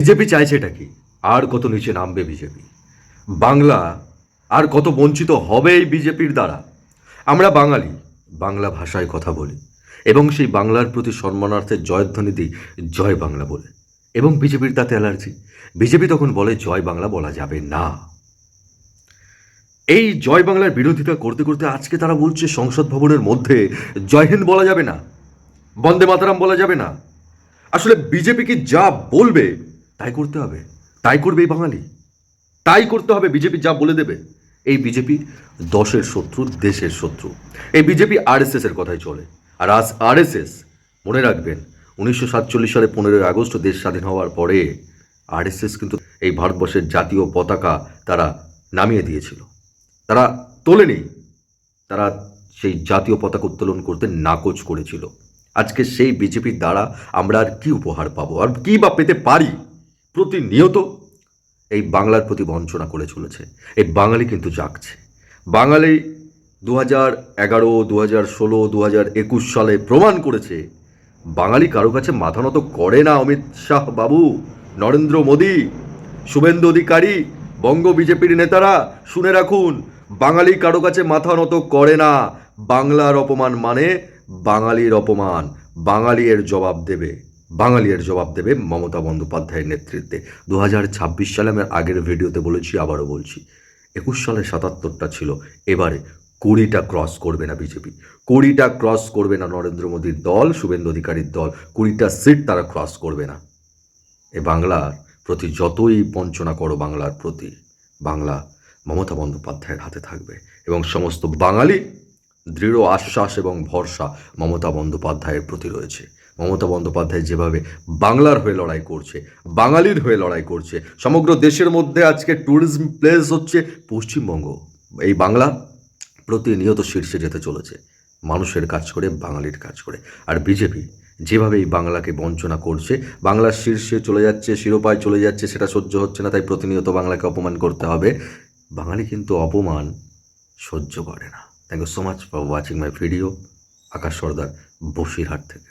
BJP চাইছে এটা কি? আর কত নিচে নামবে বিজেপি? বাংলা আর কত বঞ্চিত হবে এই বিজেপির দ্বারা? আমরা বাঙালি, বাংলা ভাষায় কথা বলি এবং সেই বাংলার প্রতি সম্মানার্থে জয়ধ্বনি দিই জয় বাংলা বলে। এবং বিজেপির তাতে অ্যালার্জি। বিজেপি তখন বলে জয় বাংলা বলা যাবে না। এই জয় বাংলার বিরোধিতা করতে করতে আজকে তারা বলছে সংসদ ভবনের মধ্যে জয় হিন্দ বলা যাবে না, বন্দে মাতরম বলা যাবে না। আসলে বিজেপি কি যা বলবে তাই করতে হবে, তাই করবে এই বাঙালি, তাই করতে হবে। বিজেপি যা বলে দেবে। এই বিজেপি দশের শত্রু, দেশের শত্রু। এই বিজেপি আরএসএস এর কথাই চলে। আর আজ আরএসএস, মনে রাখবেন, 1947 সালে 15ই আগস্ট দেশ স্বাধীন হওয়ার পরে আরএসএস কিন্তু এই ভারতবর্ষের জাতীয় পতাকা তারা নামিয়ে দিয়েছিল। তারা তোলেনি, তারা সেই জাতীয় পতাকা উত্তোলন করতে নাকচ করেছিল। আজকে সেই বিজেপির দ্বারা আমরা আর কি উপহার পাবো, আর কি বা পেতে পারি? প্রতিনিয়ত এই বাংলার প্রতি বঞ্চনা করে চলেছে। এই বাঙালি কিন্তু জাগছে। বাঙালি 2011, 2016, 2021 সালে প্রমাণ করেছে বাঙালি কারো কাছে মাথা নত করে না। অমিত শাহ বাবু, নরেন্দ্র মোদী, শুভেন্দু অধিকারী, বঙ্গ বিজেপির নেতারা শুনে রাখুন, বাঙালি কারো কাছে মাথা নত করে না। বাংলার অপমান মানে বাঙালির অপমান। বাঙালি এর জবাব দেবে, বাঙালি এর জবাব দেবে মমতা বন্দ্যোপাধ্যায়ের নেতৃত্বে। 2026 সালে আমি আগের ভিডিওতে বলেছি, আবারও বলছি, 21 সালে 77টা ছিল, এবারে 20টা ক্রস করবে না বিজেপি। 20টা ক্রস করবে না নরেন্দ্র মোদীর দল, শুভেন্দু অধিকারীর দল। 20টা সিট তারা ক্রস করবে না। এ বাংলার প্রতি যতই বঞ্চনা করো, বাংলার প্রতি, বাংলা মমতা বন্দ্যোপাধ্যায়ের হাতে থাকবে। এবং সমস্ত বাঙালি দৃঢ় আশ্বাস এবং ভরসা মমতা বন্দ্যোপাধ্যায়ের প্রতি রয়েছে। মমতা বন্দ্যোপাধ্যায় যেভাবে বাংলার হয়ে লড়াই করছে, বাঙালির হয়ে লড়াই করছে, সমগ্র দেশের মধ্যে আজকে ট্যুরিজম প্লেস হচ্ছে পশ্চিমবঙ্গ। এই বাংলা প্রতিনিয়ত শীর্ষে যেতে চলেছে, মানুষের কাজ করে, বাঙালির কাজ করে। আর বিজেপি যেভাবে এই বাংলাকে বঞ্চনা করছে, বাংলার শীর্ষে চলে যাচ্ছে, শিরোপায় চলে যাচ্ছে, সেটা সহ্য হচ্ছে না, তাই প্রতিনিয়ত বাংলাকে অপমান করতে হবে। বাঙালি কিন্তু অপমান সহ্য করে না। Thank you so much for watching my video. Akash Sardar, Basirhat থেকে।